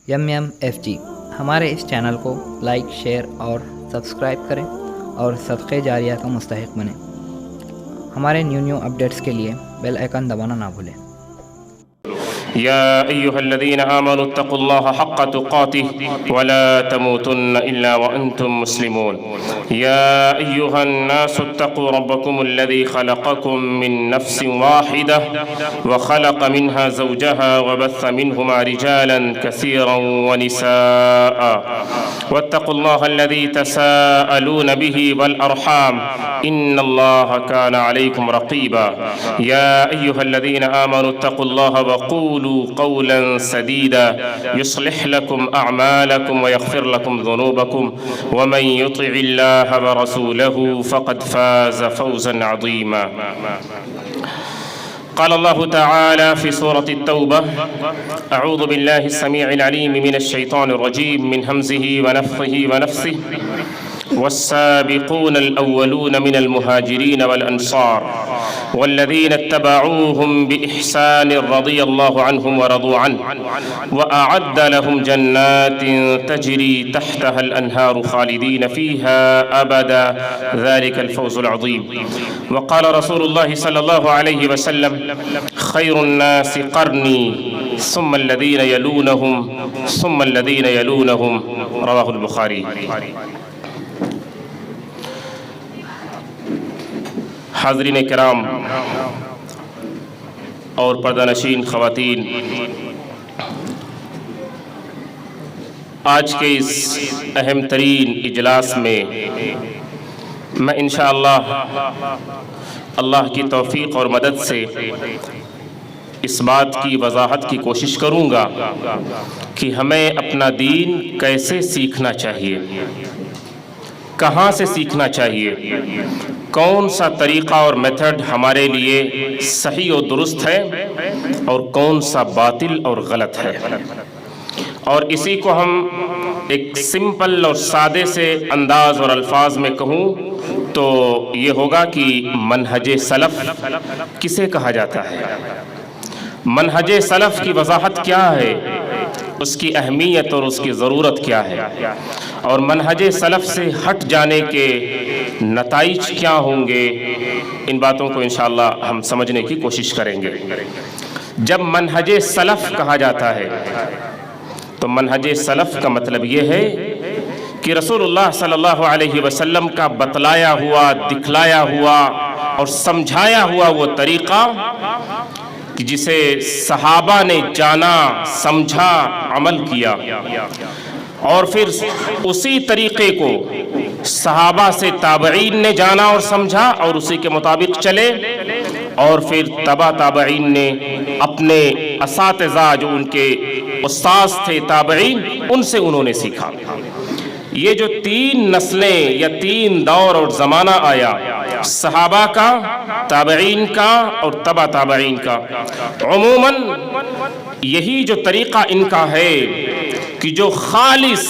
MMFG ہمارے اس channel کو like, share اور سبسکرائب کریں اور صدقے جاریہ کا مستحق بنیں۔ ہمارے نیو اپڈیٹس کے لیے بیل آئیکن دبانا نہ بھولیں۔ يا أيها الذين آمنوا اتقوا الله حق تقاته ولا تموتن إلا وأنتم مسلمون. يا أيها الناس اتقوا ربكم الذي خلقكم من نفس واحدة وخلق منها زوجها وبث منهما رجالا كثيرا ونساء واتقوا الله الذي تساءلون به والأرحام إن الله كان عليكم رقيبا. يا أيها الذين آمنوا اتقوا الله وقولوا قولا سديدا يصلح لكم أعمالكم ويغفر لكم ذنوبكم ومن يطع الله ورسوله فقد فاز فوزا عظيما. قال الله تعالى في سورة التوبة: أعوذ بالله السميع العليم من الشيطان الرجيم من همزه ونفخه ونفثه: والسابقون الأولون من المهاجرين والأنصار والذين اتبعوهم بإحسان رضي الله عنهم ورضوا عنه وأعد لهم جنات تجري تحتها الأنهار خالدين فيها أبدا ذلك الفوز العظيم. وقال رسول الله صلى الله عليه وسلم: خير الناس قرني ثم الذين يلونهم ثم الذين يلونهم. رواه البخاري. حاضرین کرام اور پردہ نشین خواتین، آج کے اس اہم ترین اجلاس میں میں انشاءاللہ اللہ کی توفیق اور مدد سے اس بات کی وضاحت کی کوشش کروں گا کہ ہمیں اپنا دین کیسے سیکھنا چاہیے، کہاں سے سیکھنا چاہیے، کون سا طریقہ اور میتھڈ ہمارے لیے صحیح اور درست ہے اور کون سا باطل اور غلط ہے. اور اسی کو ہم ایک سمپل اور سادے سے انداز اور الفاظ میں کہوں تو یہ ہوگا کہ منہج سلف کسے کہا جاتا ہے، منہج سلف کی وضاحت کیا ہے، اس کی اہمیت اور اس کی ضرورت کیا ہے، اور منہج سلف سے ہٹ جانے کے نتائج کیا ہوں گے. ان باتوں کو انشاءاللہ ہم سمجھنے کی کوشش کریں گے. جب منہج سلف کہا جاتا ہے تو منہج سلف کا مطلب یہ ہے کہ رسول اللہ صلی اللہ علیہ وسلم کا بتلایا ہوا، دکھلایا ہوا اور سمجھایا ہوا وہ طریقہ کہ جسے صحابہ نے جانا، سمجھا، عمل کیا، اور پھر اسی طریقے کو صحابہ سے تابعین نے جانا اور سمجھا اور اسی کے مطابق چلے، اور پھر تبع تابعین نے اپنے اساتذہ جو ان کے استاذ تھے تابعین، ان سے انہوں نے سیکھا. یہ جو تین نسلیں یا تین دور اور زمانہ آیا، صحابہ کا، تابعین کا اور تبع تابعین کا، عموماً یہی جو طریقہ ان کا ہے کہ جو خالص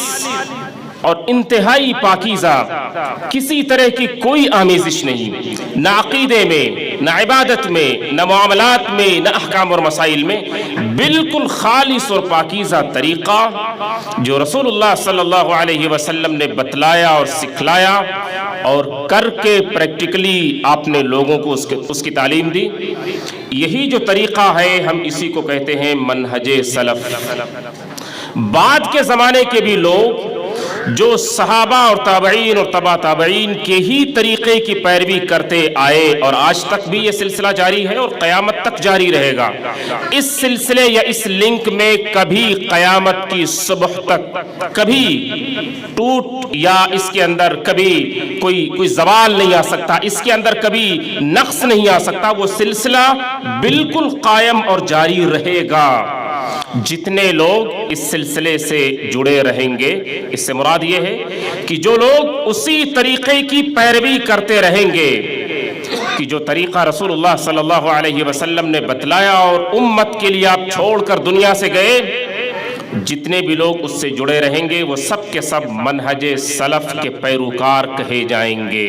اور انتہائی پاکیزہ، کسی طرح کی کوئی آمیزش نہیں، نہ عقیدے میں، نہ عبادت میں، نہ معاملات میں، نہ احکام اور مسائل میں، بالکل خالص اور پاکیزہ طریقہ جو رسول اللہ صلی اللہ علیہ وسلم نے بتلایا اور سکھلایا اور کر کے پریکٹیکلی آپ نے لوگوں کو اس کی تعلیم دی. یہی جو طریقہ ہے ہم اسی کو کہتے ہیں منہج سلف. بعد کے زمانے کے بھی لوگ جو صحابہ اور تابعین اور تبع تابعین کے ہی طریقے کی پیروی کرتے آئے، اور آج تک بھی یہ سلسلہ جاری ہے اور قیامت تک جاری رہے گا. اس سلسلے یا اس لنک میں کبھی قیامت کی صبح تک کبھی ٹوٹ یا اس کے اندر کبھی کوئی زوال نہیں آ سکتا، اس کے اندر کبھی نقص نہیں آ سکتا. وہ سلسلہ بالکل قائم اور جاری رہے گا. جتنے لوگ اس سلسلے سے جڑے رہیں گے، اس سے مراد یہ ہے کہ جو لوگ اسی طریقے کی پیروی کرتے رہیں گے کہ جو طریقہ رسول اللہ صلی اللہ علیہ وسلم نے بتلایا اور امت کے لیے آپ چھوڑ کر دنیا سے گئے، جتنے بھی لوگ اس سے جڑے رہیں گے وہ سب کے سب منہج سلف کے پیروکار کہے جائیں گے.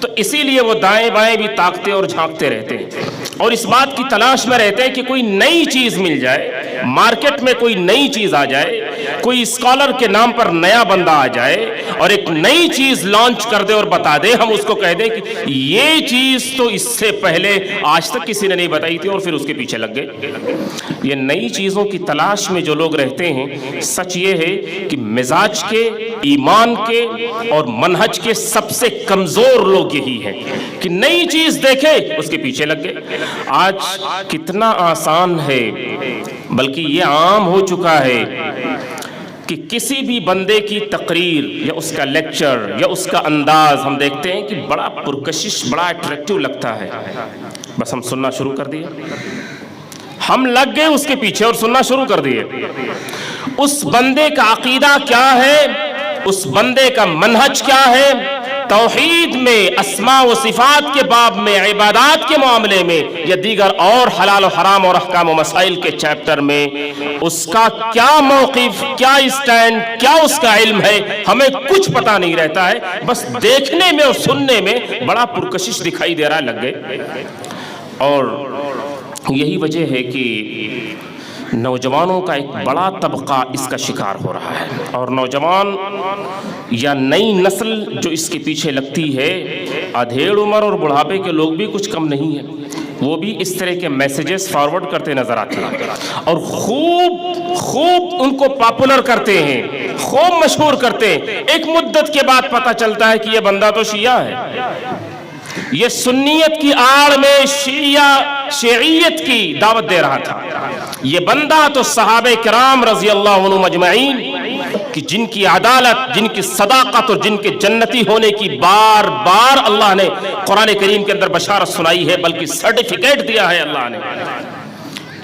تو اسی لیے وہ دائیں بائیں بھی تاکتے اور جھانکتے رہتے ہیں اور اس بات کی تلاش میں رہتے ہیں کہ کوئی نئی چیز مل جائے، مارکیٹ میں کوئی نئی چیز آ جائے، کوئی اسکالر کے نام پر نیا بندہ آ جائے اور ایک نئی چیز لانچ کر دے اور بتا دے، ہم اس کو کہہ دیں کہ یہ چیز تو اس سے پہلے آج تک کسی نے نہیں بتائی تھی، اور پھر اس کے پیچھے لگ گئے۔ یہ نئی چیزوں کی تلاش میں جو لوگ رہتے ہیں، سچ یہ ہے کہ مزاج کے، ایمان کے اور منہج کے سب سے کمزور لوگ یہی ہیں کہ نئی چیز دیکھے اس کے پیچھے لگ گئے۔ آج کتنا آسان ہے، بلکہ یہ عام ہو چکا ہے کہ کسی بھی بندے کی تقریر یا اس کا لیکچر یا اس کا انداز ہم دیکھتے ہیں کہ بڑا پرکشش، بڑا اٹریکٹیو لگتا ہے، بس ہم سننا شروع کر دیے، ہم لگ گئے اس کے پیچھے اور سننا شروع کر دیے۔ اس بندے کا عقیدہ کیا ہے، اس بندے کا منہج کیا ہے، توحید میں، اسماء و صفات کے باب میں، عبادات کے معاملے میں یا دیگر اور حلال و حرام اور احکام و مسائل کے چیپٹر میں اس کا کیا موقف، کیا اسٹینڈ، کیا اس کا علم ہے، ہمیں کچھ پتہ نہیں رہتا ہے، بس دیکھنے میں اور سننے میں بڑا پرکشش دکھائی دے رہا ہے، لگ گئے۔ اور یہی وجہ ہے کہ نوجوانوں کا ایک بڑا طبقہ اس کا شکار ہو رہا ہے، اور نوجوان یا نئی نسل جو اس کے پیچھے لگتی ہے، ادھیڑ عمر اور بڑھاپے کے لوگ بھی کچھ کم نہیں ہیں، وہ بھی اس طرح کے میسیجز فارورڈ کرتے نظر آتے ہیں اور خوب ان کو پاپولر کرتے ہیں، خوب مشہور کرتے ہیں۔ ایک مدت کے بعد پتہ چلتا ہے کہ یہ بندہ تو شیعہ ہے، یہ سنیت کی آڑ میں شیعیت کی دعوت دے رہا تھا، یہ بندہ تو صحابہ کرام رضی اللہ عنہم اجمعین کہ جن کی عدالت، جن کی صداقت اور جن کے جنتی ہونے کی بار بار اللہ نے قرآن کریم کے اندر بشارت سنائی ہے، بلکہ سرٹیفکیٹ دیا ہے اللہ نے،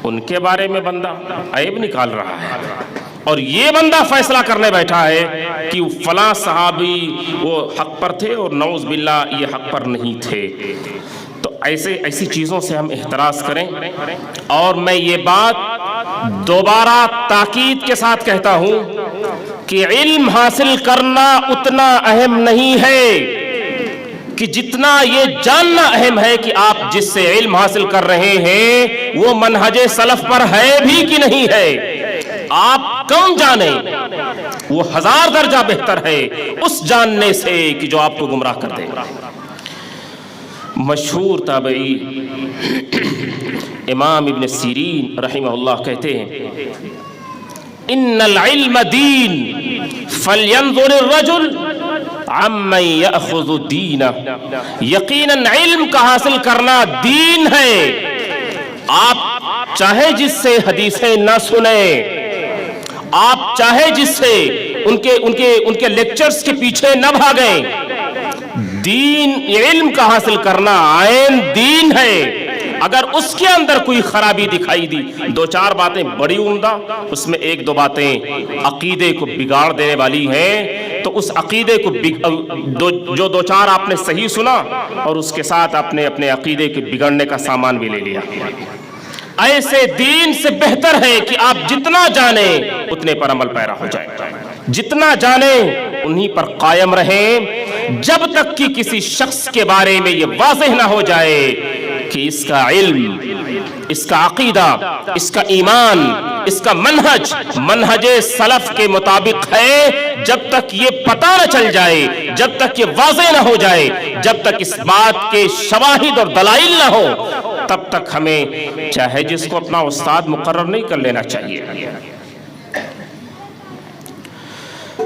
ان کے بارے میں بندہ عیب نکال رہا ہے، اور یہ بندہ فیصلہ کرنے بیٹھا ہے کہ فلاں صحابی وہ حق پر تھے اور نعوذ باللہ یہ حق پر نہیں تھے۔ تو ایسی چیزوں سے ہم احتراز کریں، اور میں یہ بات دوبارہ تاکید کے ساتھ کہتا ہوں کہ علم حاصل کرنا اتنا اہم نہیں ہے کہ جتنا یہ جاننا اہم ہے کہ آپ جس سے علم حاصل کر رہے ہیں وہ منہج سلف پر ہے بھی کہ نہیں ہے۔ آپ کم جانیں وہ 1000 درجہ بہتر ہے اس جاننے سے کہ جو آپ کو گمراہ کر دے۔ مشہور تابعی امام ابن سیرین رحمہ اللہ کہتے ہیں، ان العلم دین فلینظر الرجل عمن یأخذ دینہ، یقیناً علم کا حاصل کرنا دین ہے۔ آپ چاہے جس سے حدیثیں نہ سنیں، آپ چاہے جس سے ان کے لیکچرز کے پیچھے نہ بھاگیں، دین علم کا حاصل کرنا عین دین ہے۔ اگر اس کے اندر کوئی خرابی دکھائی دی، 2-4 باتیں بڑی عمدہ، اس میں 1-2 باتیں عقیدے کو بگاڑ دینے والی ہیں، تو اس عقیدے کو جو 2-4 آپ نے صحیح سنا اور اس کے ساتھ آپ نے اپنے عقیدے کے بگڑنے کا سامان بھی لے لیا۔ ایسے دین سے بہتر ہے کہ آپ جتنا جانیں اتنے پر عمل پیرا ہو جائے، جتنا جانیں انہی پر قائم رہیں، جب تک کہ کسی شخص کے بارے میں یہ واضح نہ ہو جائے کہ اس کا علم، اس کا عقیدہ، اس کا ایمان، اس کا منہج سلف کے مطابق ہے۔ جب تک یہ پتہ نہ چل جائے، جب تک یہ واضح نہ ہو جائے، جب تک اس بات کے شواہد اور دلائل نہ ہو، تب تک ہمیں چاہے جس کو اپنا استاد مقرر نہیں کر لینا چاہیے۔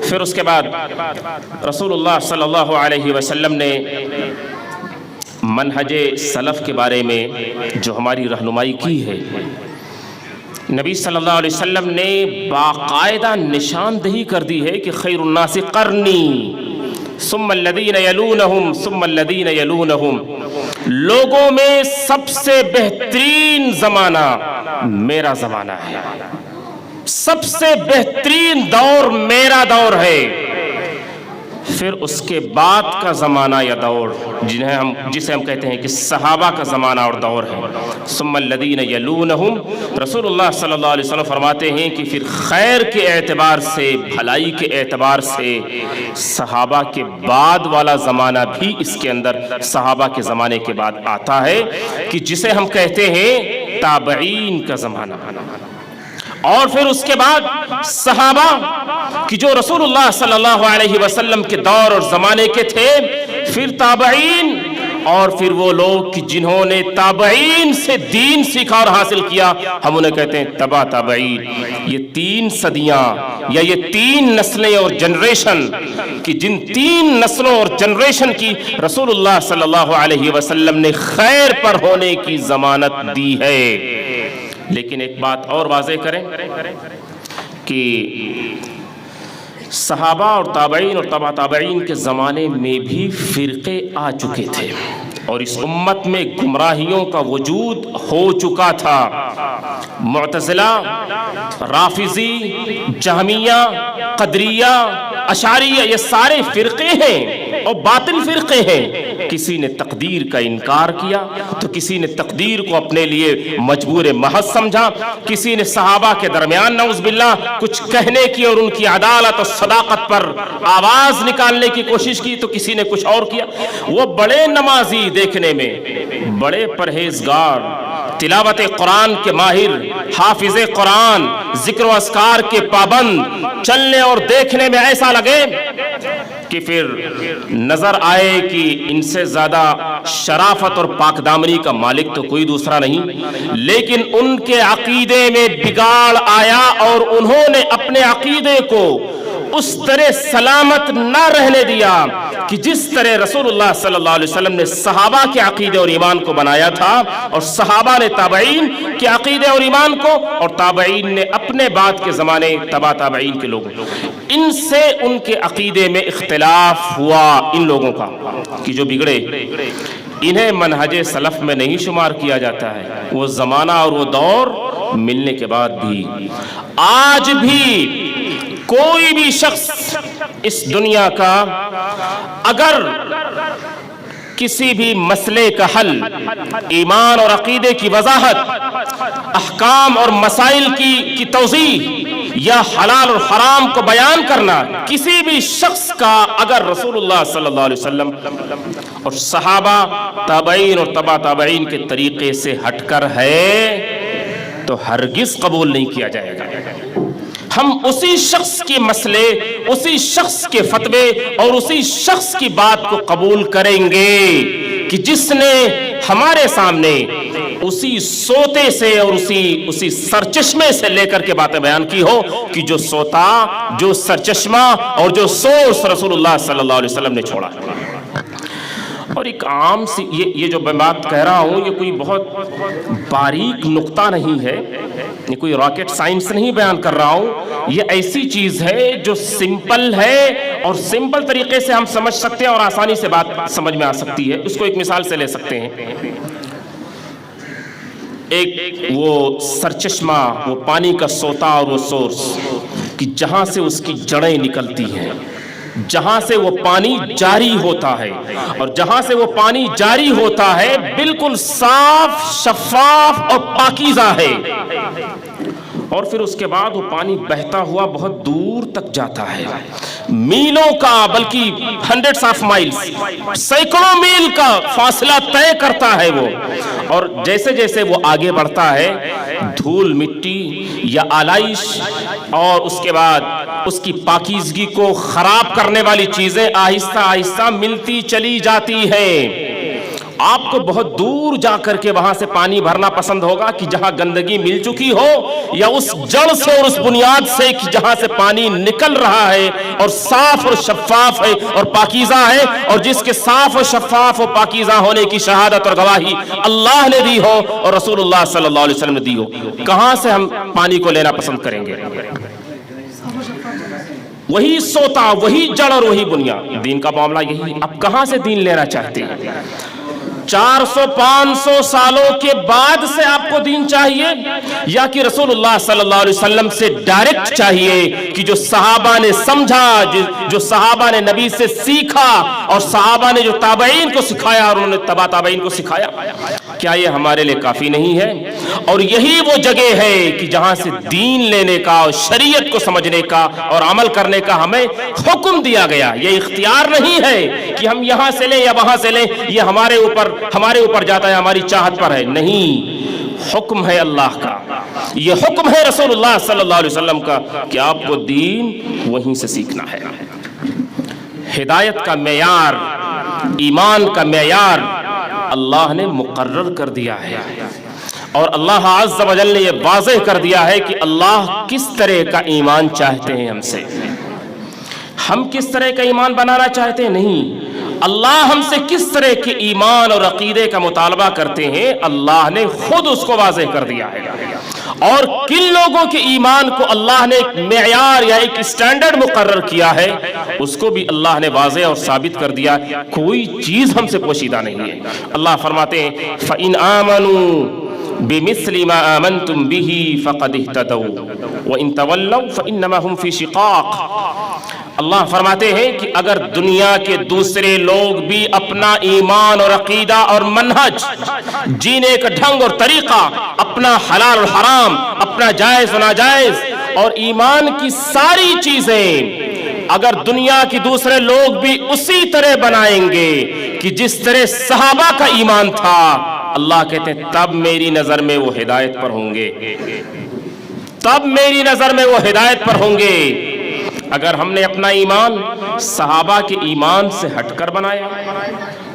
پھر اس کے بعد رسول اللہ صلی اللہ علیہ وسلم نے منہج سلف کے بارے میں جو ہماری رہنمائی کی ہے، نبی صلی اللہ علیہ وسلم نے باقاعدہ نشاندہی کر دی ہے کہ خیر الناس قرنی ثم الذین یلونہم ثم الذین یلونہم، لوگوں میں سب سے بہترین زمانہ میرا زمانہ ہے، سب سے بہترین دور میرا دور ہے، پھر اس کے بعد کا زمانہ یا دور جسے ہم کہتے ہیں کہ صحابہ کا زمانہ اور دور ہے. ثم الذین یلونہم، رسول اللہ صلی اللہ علیہ وسلم فرماتے ہیں کہ پھر خیر کے اعتبار سے، بھلائی کے اعتبار سے صحابہ کے بعد والا زمانہ بھی اس کے اندر صحابہ کے زمانے کے بعد آتا ہے، کہ جسے ہم کہتے ہیں تابعین کا زمانہ. اور پھر اس کے بعد صحابہ کہ جو رسول اللہ صلی اللہ علیہ وسلم کے دور اور زمانے کے تھے، پھر تابعین، اور پھر وہ لوگ کہ جنہوں نے تابعین سے دین سیکھا اور حاصل کیا، ہم انہیں کہتے ہیں تبع تابعین. یہ 3 صدیاں یا یہ 3 نسلیں اور جنریشن، کہ جن 3 نسلوں اور جنریشن کی رسول اللہ صلی اللہ علیہ وسلم نے خیر پر ہونے کی ضمانت دی ہے. لیکن ایک بات اور واضح کریں کہ صحابہ اور تابعین اور تبع تابعین کے زمانے میں بھی فرقے آ چکے تھے، اور اس امت میں گمراہیوں کا وجود ہو چکا تھا. معتزلہ، رافضی، جہمیہ، قدریہ، اشعریہ، یہ سارے فرقے ہیں اور باطل فرقے ہیں. کسی نے تقدیر کا انکار کیا تو کسی نے تقدیر کو اپنے لیے مجبور محض سمجھا، کسی نے صحابہ کے درمیان نعوذ باللہ کچھ کہنے کی اور ان کی عدالت اور صداقت پر آواز نکالنے کی کوشش کی، تو کسی نے کچھ اور کیا. وہ بڑے نمازی دیکھنے میں، بڑے پرہیزگار، تلاوت قرآن کے ماہر، حافظ قرآن، ذکر و اذکار کے پابند، چلنے اور دیکھنے میں ایسا لگے کہ پھر نظر آئے کہ ان سے زیادہ شرافت اور پاک دامنی کا مالک تو کوئی دوسرا نہیں. لیکن ان کے عقیدے میں بگاڑ آیا اور انہوں نے اپنے عقیدے کو اس طرح سلامت نہ رہنے دیا کہ جس طرح رسول اللہ صلی اللہ علیہ وسلم نے صحابہ کے عقیدے اور ایمان کو بنایا تھا، اور صحابہ نے تابعین کے عقیدے اور ایمان کو، اور تابعین نے اپنے بعد کے زمانے تبع تابعین کے لوگوں. ان سے ان کے عقیدے میں اختلاف ہوا. ان لوگوں کا کہ جو بگڑے، انہیں منہج سلف میں نہیں شمار کیا جاتا ہے. وہ زمانہ اور وہ دور ملنے کے بعد بھی آج بھی کوئی بھی شخص اس دنیا کا اگر کسی بھی مسئلے کا حل، ایمان اور عقیدے کی وضاحت، احکام اور مسائل کی توضیح یا حلال اور حرام کو بیان کرنا، کسی بھی شخص کا اگر رسول اللہ صلی اللہ علیہ وسلم اور صحابہ، تابعین اور تبع تابعین کے طریقے سے ہٹ کر ہے تو ہرگز قبول نہیں کیا جائے گا. ہم اسی شخص کے مسئلے، اسی شخص کے فتوے اور اسی شخص کی بات کو قبول کریں گے کہ جس نے ہمارے سامنے اسی سوتے سے اور اسی سرچشمے سے لے کر کے باتیں بیان کی ہو کہ جو سوتا، جو سرچشمہ اور جو سورس رسول اللہ صلی اللہ علیہ وسلم نے چھوڑا. اور ایک عام سی یہ جو میں بات کہہ رہا ہوں، یہ کوئی بہت باریک نقطہ نہیں ہے، یہ کوئی راکٹ سائنس نہیں بیان کر رہا ہوں. یہ ایسی چیز ہے جو سمپل ہے اور سمپل طریقے سے ہم سمجھ سکتے ہیں اور آسانی سے بات سمجھ میں آ سکتی ہے. اس کو ایک مثال سے لے سکتے ہیں. ایک وہ سرچشمہ، وہ پانی کا سوتا اور وہ سورس کہ جہاں سے اس کی جڑیں نکلتی ہیں، جہاں سے وہ پانی جاری ہوتا ہے، اور جہاں سے وہ پانی جاری ہوتا ہے بالکل صاف، شفاف اور پاکیزہ ہے. اور پھر اس کے بعد وہ پانی بہتا ہوا بہت دور تک جاتا ہے، میلوں کا، بلکہ ہنڈریڈز آف مائلز، سینکڑوں میل کا فاصلہ طے کرتا ہے وہ. اور جیسے جیسے وہ آگے بڑھتا ہے، دھول مٹی یا آلائش اور اس کے بعد اس کی پاکیزگی کو خراب کرنے والی چیزیں آہستہ آہستہ ملتی چلی جاتی ہیں. آپ کو بہت دور جا کر کے وہاں سے پانی بھرنا پسند ہوگا کہ جہاں گندگی مل چکی ہو، یا اس جڑ سے اور اس بنیاد سے کہ جہاں سے پانی نکل رہا ہے اور صاف اور شفاف ہے اور پاکیزہ ہے، اور جس کے صاف اور شفاف اور پاکیزہ ہونے کی شہادت اور گواہی اللہ نے دی ہو اور رسول اللہ صلی اللہ علیہ وسلم نے دی ہو. کہاں سے ہم پانی کو لینا پسند کریں گے؟ وہی سوتا، وہی جڑ اور وہی بنیاد. دین کا معاملہ یہی. اب کہاں سے دین لینا چاہتے ہیں؟ 400-500 سالوں کے بعد سے آپ کو دین چاہیے، یا کہ رسول اللہ صلی اللہ علیہ وسلم سے ڈائریکٹ چاہیے کہ جو صحابہ نے سمجھا، جو صحابہ نے نبی سے سیکھا، اور صحابہ نے جو تابعین کو سکھایا اور انہوں نے تبع تابعین کو سکھایا؟ کیا یہ ہمارے لیے کافی نہیں ہے؟ اور یہی وہ جگہ ہے کہ جہاں سے دین لینے کا اور شریعت کو سمجھنے کا اور عمل کرنے کا ہمیں حکم دیا گیا۔ یہ اختیار نہیں ہے کہ ہم یہاں سے لیں یا وہاں سے لیں، یہ ہمارے اوپر جاتا ہے، ہماری چاہت پر ہے، نہیں، حکم ہے اللہ کا، یہ حکم ہے رسول اللہ صلی اللہ علیہ وسلم کا کہ آپ کو دین وہیں سے سیکھنا ہے۔ ہدایت کا معیار، ایمان کا معیار اللہ نے مقرر کر دیا ہے، اور اللہ عز و جل نے یہ واضح کر دیا ہے کہ اللہ کس طرح کا ایمان چاہتے ہیں ہم سے۔ ہم کس طرح کا ایمان بنانا چاہتے ہیں؟ نہیں، اللہ ہم سے کس طرح کے ایمان اور عقیدے کا مطالبہ کرتے ہیں اللہ نے خود اس کو واضح کر دیا ہے، اور کن لوگوں کے ایمان کو اللہ نے ایک معیار یا ایک اسٹینڈرڈ مقرر کیا ہے اس کو بھی اللہ نے واضح اور ثابت کر دیا، کوئی چیز ہم سے پوشیدہ نہیں ہے۔ اللہ فرماتے ہیں فَإِنْ آمَنُوا بِمِثْلِ مَا آمَنْتُمْ بِهِ فَقَدِ اهْتَدَوْا وَإِنْ تَوَلَّوْا فَإِنَّمَا هُمْ فِي شِقَاقٍ۔ اللہ فرماتے ہیں کہ اگر دنیا کے دوسرے لوگ بھی اپنا ایمان اور عقیدہ اور منہج، جینے کا ڈھنگ اور طریقہ، اپنا حلال اور حرام، اپنا جائز و ناجائز اور ایمان کی ساری چیزیں اگر دنیا کی دوسرے لوگ بھی اسی طرح بنائیں گے کہ جس طرح صحابہ کا ایمان تھا، اللہ کہتے ہیں تب میری نظر میں وہ ہدایت پر ہوں گے، تب میری نظر میں وہ ہدایت پر ہوں گے۔ اگر ہم نے اپنا ایمان صحابہ کے ایمان سے ہٹ کر بنایا،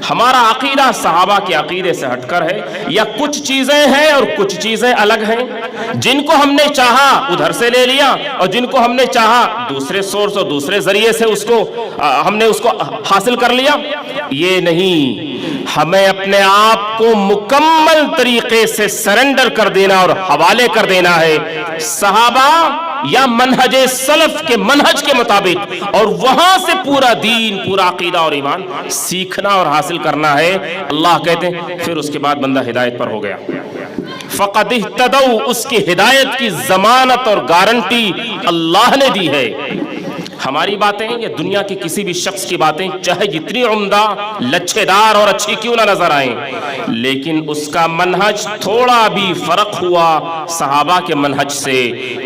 ہمارا عقیدہ صحابہ کے عقیدے سے ہٹ کر ہے، یا کچھ چیزیں ہیں اور کچھ چیزیں الگ ہیں، جن کو ہم نے چاہا ادھر سے لے لیا اور جن کو ہم نے چاہا دوسرے سورس اور دوسرے ذریعے سے ہم نے اس کو حاصل کر لیا، یہ نہیں، ہمیں اپنے آپ کو مکمل طریقے سے سرنڈر کر دینا اور حوالے کر دینا ہے صحابہ یا منہج سلف کے منہج کے مطابق، اور وہاں سے پورا دین، پورا عقیدہ اور ایمان سیکھنا اور حاصل کرنا ہے۔ اللہ کہتے ہیں پھر اس کے بعد بندہ ہدایت پر ہو گیا۔ فقد اہتدوا، اس کی ہدایت کی ضمانت اور گارنٹی اللہ نے دی ہے۔ ہماری باتیں یا دنیا کے کسی بھی شخص کی باتیں چاہے جتنی عمدہ، لچھے دار اور اچھی کیوں نہ نظر آئیں، لیکن اس کا منہج تھوڑا بھی فرق ہوا صحابہ کے منہج سے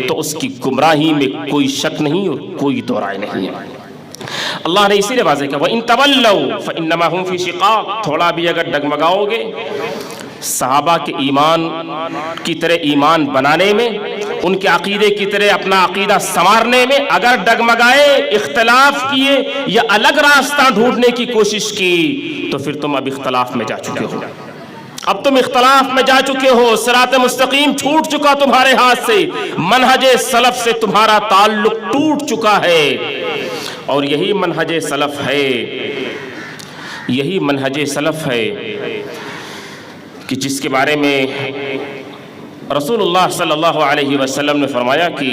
تو اس کی گمراہی میں کوئی شک نہیں اور کوئی دو رائے نہیں ہے۔ اللہ نے اسی لیے واضح کہا وَإِن تَوَلَّوْا فَإِنَّمَا هُمْ فِي شِقَاقٍ، تھوڑا بھی اگر ڈگمگاؤ گے صحابہ کے ایمان کی طرح ایمان بنانے میں، ان کے عقیدے کی طرح اپنا عقیدہ سنوارنے میں اگر ڈگمگائے، اختلاف کیے یا الگ راستہ ڈھونڈنے کی کوشش کی تو پھر تم اب اختلاف میں جا چکے ہو، اب تم اختلاف میں جا چکے ہو، صراط مستقیم چھوٹ چکا تمہارے ہاتھ سے، منہج سلف سے تمہارا تعلق ٹوٹ چکا ہے۔ اور یہی منہج سلف ہے، یہی منہج سلف ہے کہ جس کے بارے میں رسول اللہ صلی اللہ علیہ وسلم نے فرمایا کہ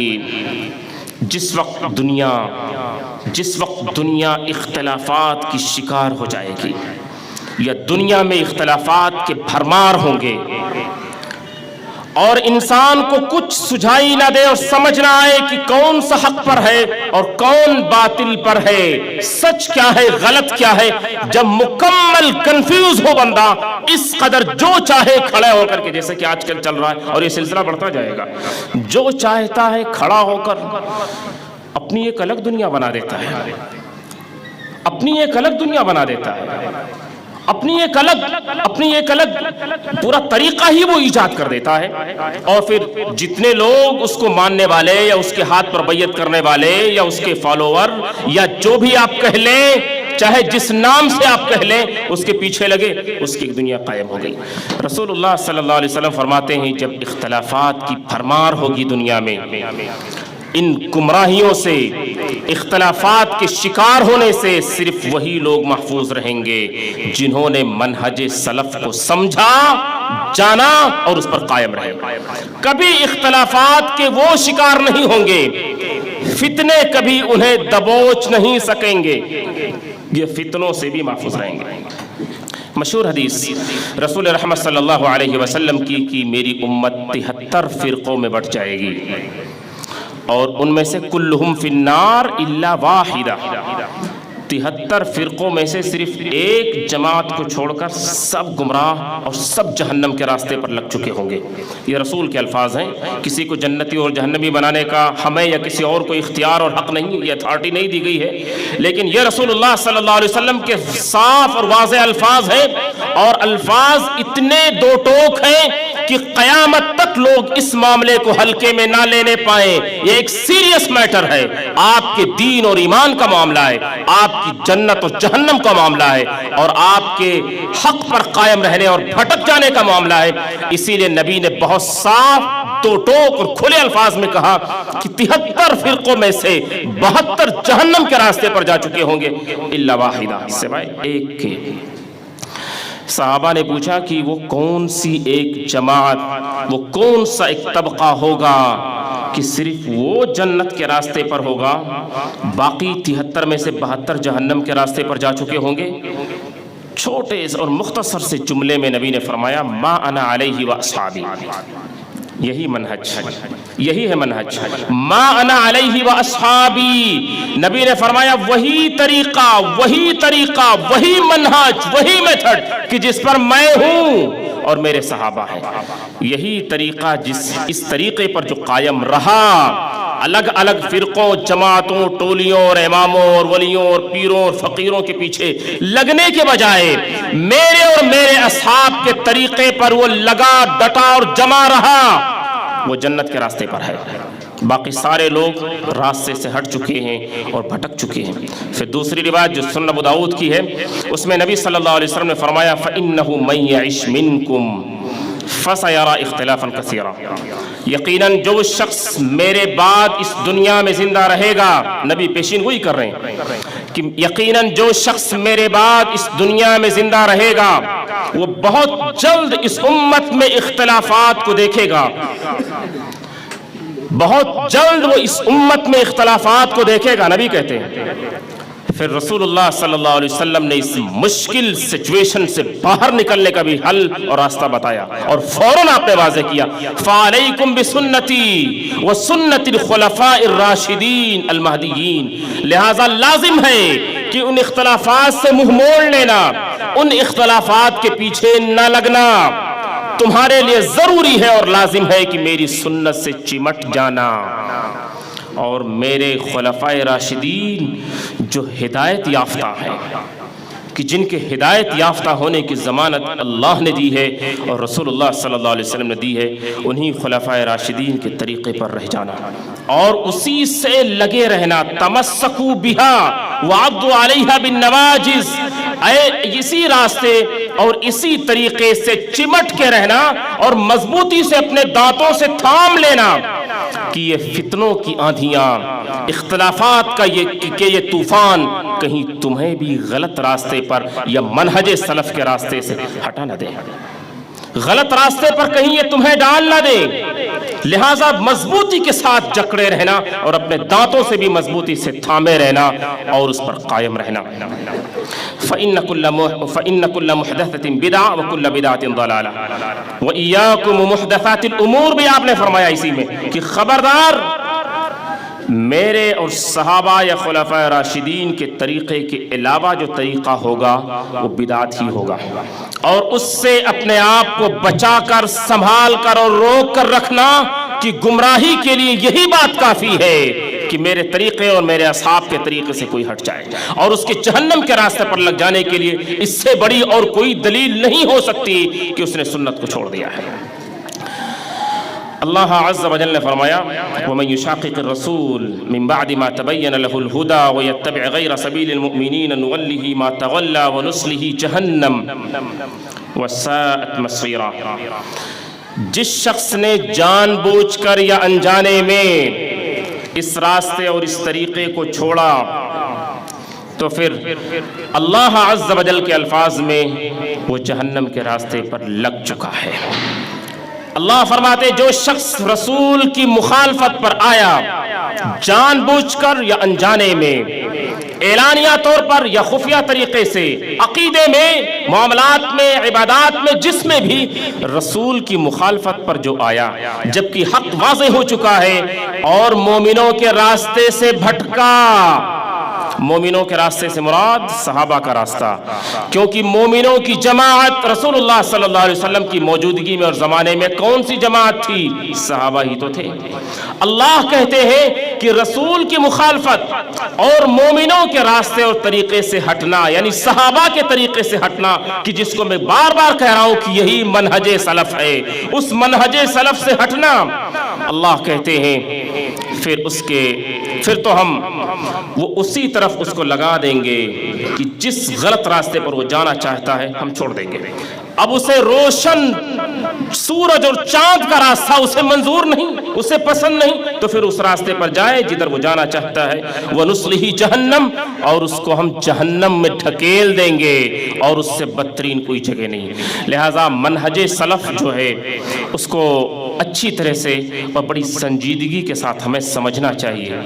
جس وقت دنیا اختلافات کی شکار ہو جائے گی یا دنیا میں اختلافات کے بھرمار ہوں گے اور انسان کو کچھ سجھائی نہ دے اور سمجھ نہ آئے کہ کون سا حق پر ہے اور کون باطل پر ہے، سچ کیا ہے غلط کیا ہے، جب مکمل کنفیوز ہو بندہ، اس قدر جو چاہے کھڑا ہو کر کے، جیسے کہ آج کل چل رہا ہے اور یہ سلسلہ بڑھتا جائے گا، جو چاہتا ہے کھڑا ہو کر اپنی ایک الگ دنیا بنا دیتا ہے، اپنی ایک الگ دنیا بنا دیتا ہے، اپنی ایک الگ پورا طریقہ ہی وہ ایجاد کر دیتا ہے، اور پھر جتنے لوگ اس کو ماننے والے یا اس کے ہاتھ پر بیعت کرنے والے یا اس کے فالوور یا جو بھی آپ کہہ لیں، چاہے جس نام سے آپ کہہ لیں، اس کے پیچھے لگے، اس کی ایک دنیا قائم ہو گئی۔ رسول اللہ صلی اللہ علیہ وسلم فرماتے ہیں جب اختلافات کی بھرمار ہوگی دنیا میں، ان گمراہیوں سے، اختلافات کے شکار ہونے سے صرف وہی لوگ محفوظ رہیں گے جنہوں نے منہج سلف کو سمجھا، جانا اور اس پر قائم رہے۔ کبھی اختلافات کے وہ شکار نہیں ہوں گے، فتنے کبھی انہیں دبوچ نہیں سکیں گے۔ یہ فتنوں سے بھی محفوظ رہیں گے۔ مشہور حدیث رسول رحمت صلی اللہ علیہ وسلم کی کہ میری امت 73 فرقوں میں بٹ جائے گی، اور ان میں سے کلہم فی النار الا واحدہ، 73 فرقوں میں سے صرف ایک جماعت کو چھوڑ کر سب گمراہ اور سب جہنم کے راستے پر لگ چکے ہوں گے۔ یہ رسول کے الفاظ ہیں، کسی کو جنتی اور جہنمی بنانے کا ہمیں یا کسی اور کو اختیار اور حق نہیں، یہ اتھارٹی نہیں دی گئی ہے، لیکن یہ رسول اللہ صلی اللہ علیہ وسلم کے صاف اور واضح الفاظ ہیں، اور الفاظ اتنے دو ٹوک ہیں کہ قیامت تک لوگ اس معاملے کو ہلکے میں نہ لینے پائیں۔ یہ ایک سیریس میٹر ہے، آپ کے دین اور ایمان کا معاملہ ہے، آپ کی جنت اور جہنم کا معاملہ ہے، اور آپ کے حق پر قائم رہنے اور بھٹک جانے کا معاملہ ہے۔ اسی لیے نبی نے بہت صاف دو ٹوک اور کھلے الفاظ میں کہا کہ 73 فرقوں میں سے 72 جہنم کے راستے پر جا چکے ہوں گے الا واحدہ، سوائے ایک کے۔ صحابہ نے پوچھا کہ وہ کون سی ایک جماعت، وہ کون سا ایک طبقہ ہوگا کہ صرف وہ جنت کے راستے پر ہوگا، باقی 73 میں سے 72 جہنم کے راستے پر جا چکے ہوں گے؟ چھوٹے اور مختصر سے جملے میں نبی نے فرمایا ما انا علیہ و اصحابی، یہی منہج، یہی ہے منہج، ما انا علیہ و اصحابی۔ نبی نے فرمایا وہی طریقہ، وہی منہج، وہی میتھڈ کہ جس پر میں ہوں اور میرے صحابہ ہیں، یہی طریقہ اس طریقے پر جو قائم رہا، الگ الگ فرقوں، جماعتوں، ٹولیوں اور اماموں اور ولیوں اور پیروں اور فقیروں کے پیچھے لگنے کے بجائے میرے اور میرے اصحاب کے طریقے پر وہ لگا، ڈٹا اور جمع رہا، وہ جنت کے راستے پر ہے۔ باقی سارے لوگ راستے سے ہٹ چکے ہیں اور بھٹک چکے ہیں۔ پھر دوسری روایت جو سنن ابو داؤد کی ہے، اس میں نبی صلی اللہ علیہ وسلم نے فرمایا فَإِنَّهُ مَن يَعِشْ مِنْكُمْ فَسَيَرَى اخْتِلَافًا كَثِيرًا، یقیناً جو شخص میرے بعد اس دنیا میں زندہ رہے گا، نبی پیشین گوئی کر رہے ہیں کہ یقیناً جو شخص میرے بعد اس دنیا میں زندہ رہے گا وہ بہت جلد اس امت میں اختلافات کو دیکھے گا، بہت جلد وہ اس امت میں اختلافات کو دیکھے گا، نبی کہتے ہیں۔ پھر رسول اللہ صلی اللہ علیہ وسلم نے اس مشکل سچویشن سے باہر نکلنے کا بھی حل اور راستہ بتایا، اور فوراً آپ نے واضح کیا فَعَلَيْكُمْ بِسُنَّتِي وَسُنَّتِ الْخُلَفَاءِ الرَّاشِدِينَ الْمَهْدِيِّينَ، لہذا لازم ہے کہ ان اختلافات سے منہ موڑ لینا، ان اختلافات کے پیچھے نہ لگنا تمہارے لیے ضروری ہے اور لازم ہے کہ میری سنت سے چمٹ جانا، اور میرے خلفائے راشدین جو ہدایت یافتہ ہیں، کہ جن کے ہدایت یافتہ ہونے کی ضمانت اللہ نے دی ہے اور رسول اللہ صلی اللہ علیہ وسلم نے دی ہے، انہی خلفائے راشدین کے طریقے پر رہ جانا اور اسی سے لگے رہنا، تمسکوا بہا وعضوا علیہا بالنواجذ، اسی راستے اور اسی طریقے سے چمٹ کے رہنا اور مضبوطی سے اپنے دانتوں سے تھام لینا کہ یہ فتنوں کی آندھیاں، اختلافات کا یہ طوفان کہیں تمہیں بھی غلط راستے پر یا منہج سلف کے راستے سے ہٹا نہ دے، غلط راستے پر کہیں یہ تمہیں ڈال نہ دے، لہٰذا مضبوطی کے ساتھ جکڑے رہنا اور اپنے دانتوں سے بھی مضبوطی سے تھامے رہنا اور اس پر قائم رہنا۔ فَإِنَّ كُلَّ مُحْدَثَةٍ بِدْعَةٍ وَكُلَّ بِدْعَةٍ ضَلَالَةٍ وَإِيَّاكُمْ وَمُحْدَثَاتِ الْأُمُورِ بھی آپ نے فرمایا اسی میں کہ خبردار میرے اور صحابہ یا خلفائے راشدین کے طریقے کے علاوہ جو طریقہ ہوگا وہ بدعت ہی ہوگا، اور اس سے اپنے آپ کو بچا کر، سنبھال کر اور روک کر رکھنا کہ گمراہی کے لیے یہی بات کافی ہے کہ میرے طریقے اور میرے اصحاب کے طریقے سے کوئی ہٹ جائے، اور اس کے جہنم کے راستے پر لگ جانے کے لیے اس سے بڑی اور کوئی دلیل نہیں ہو سکتی کہ اس نے سنت کو چھوڑ دیا ہے۔ اللہ عز و جل نے فرمایا وَمَن يُشَاقِقِ الرَّسُولِ مِن بَعْدِ مَا تَبَيَّنَ لَهُ الْهُدَى وَيَتَّبِعْ غَيْرَ سَبِيلِ الْمُؤْمِنِينَ نُوَلِّهِ مَا تَوَلَّى وَنُصْلِهِ جَهَنَّمَ وَسَاءَتْ مَصِيرًا، جس شخص نے جان بوجھ کر یا انجانے میں اس راستے اور اس طریقے کو چھوڑا تو پھر اللہ عز و جل کے الفاظ میں وہ جہنم کے راستے پر لگ چکا ہے۔ اللہ فرماتے جو شخص رسول کی مخالفت پر آیا جان بوجھ کر یا انجانے میں، اعلانیہ طور پر یا خفیہ طریقے سے، عقیدے میں، معاملات میں، عبادات میں، جس میں بھی رسول کی مخالفت پر جو آیا، جبکہ حق واضح ہو چکا ہے اور مومنوں کے راستے سے بھٹکا۔ مومنوں کے راستے سے مراد صحابہ کا راستہ، کیونکہ مومنوں کی جماعت رسول اللہ صلی اللہ علیہ وسلم کی موجودگی میں اور زمانے میں کون سی جماعت تھی؟ صحابہ ہی تو تھے۔ اللہ کہتے ہیں کہ رسول کی مخالفت اور مومنوں کے راستے اور طریقے سے ہٹنا، یعنی صحابہ کے طریقے سے ہٹنا، کہ جس کو میں بار بار کہہ رہا ہوں کہ یہی منہج سلف ہے، اس منہج سلف سے ہٹنا، اللہ کہتے ہیں پھر تو ہم وہ اسی طرف اس کو لگا دیں گے کہ جس غلط راستے پر وہ جانا چاہتا ہے ہم چھوڑ دیں گے۔ اب اسے روشن سورج اور چاند کا راستہ اسے منظور نہیں، اسے پسند نہیں، تو پھر اس راستے پر جائے جدھر وہ جانا چاہتا ہے۔ وَنُصْلِهِ جَهَنَّمَ، اور اس کو ہم جہنم میں ڈھکیل دیں گے، اور اس سے بدترین کوئی جگہ نہیں۔ لہٰذا منہج سلف جو ہے اس کو اچھی طرح سے اور بڑی سنجیدگی کے ساتھ ہمیں سمجھنا چاہیے۔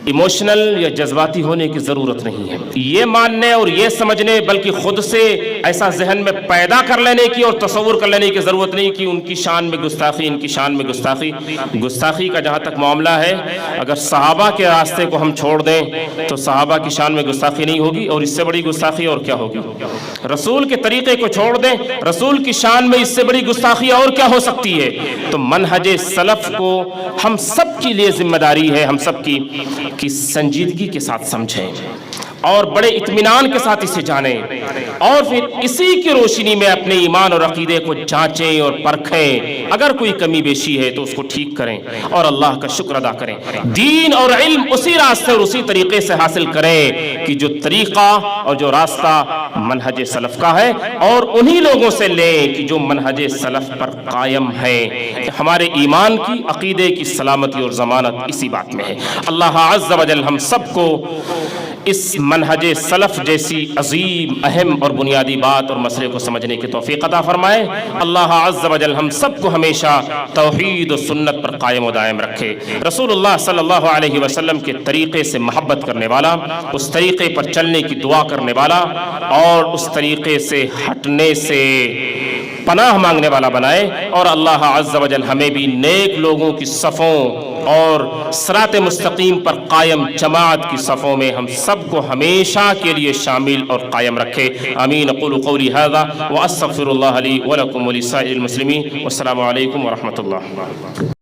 ایموشنل یا جذباتی ہونے کی ضرورت نہیں ہے، یہ ماننے اور یہ سمجھنے، بلکہ خود سے ایسا ذہن میں پیدا کر لینے کی اور تصور کر لینے کی ضرورت نہیں کہ ان کی شان میں گستاخی، ان کی شان میں گستاخی۔ گستاخی کا جہاں تک معاملہ ہے، اگر صحابہ کے راستے کو ہم چھوڑ دیں تو صحابہ کی شان میں گستاخی نہیں ہوگی، اور اس سے بڑی گستاخی اور کیا ہوگی؟ رسول کے طریقے کو چھوڑ دیں، رسول کی شان میں اس سے بڑی گستاخی اور کیا ہو سکتی ہے؟ تو منہج سلف کو ہم سب کے لیے ذمہ داری ہے، ہم سب کی سنجیدگی کے ساتھ سمجھیں اور بڑے اطمینان کے ساتھ اسے جانیں، اور پھر اسی کی روشنی میں اپنے ایمان اور عقیدے کو جانچیں اور پرکھیں۔ اگر کوئی کمی بیشی ہے تو اس کو ٹھیک کریں اور اللہ کا شکر ادا کریں۔ دین اور علم اسی راستے اور اسی طریقے سے حاصل کریں کہ جو طریقہ اور جو راستہ منہج سلف کا ہے، اور انہی لوگوں سے لیں کہ جو منہج سلف پر قائم ہیں۔ ہمارے ایمان کی، عقیدے کی سلامتی اور ضمانت اسی بات میں ہے۔ اللہ عز و جل ہم سب کو اس منہج سلف جیسی عظیم، اہم اور بنیادی بات اور مسئلے کو سمجھنے کی توفیق عطا فرمائے۔ اللہ عز و جل ہم سب کو ہمیشہ توحید و سنت پر قائم و دائم رکھے۔ رسول اللہ صلی اللہ علیہ وسلم کے طریقے سے محبت کرنے والا، اس طریقے پر چلنے کی دعا کرنے والا، اور اس طریقے سے ہٹنے سے پناہ مانگنے والا بنائے، اور اللہ عز و جل ہمیں بھی نیک لوگوں کی صفوں اور صراط مستقیم پر قائم جماعت کی صفوں میں ہم سب کو ہمیشہ کے لیے شامل اور قائم رکھے۔ آمین۔ اقول قولی ھذا واستغفر اللہ لی ولکم ولسائر المسلمین، والسلام علیکم ورحمۃ اللہ۔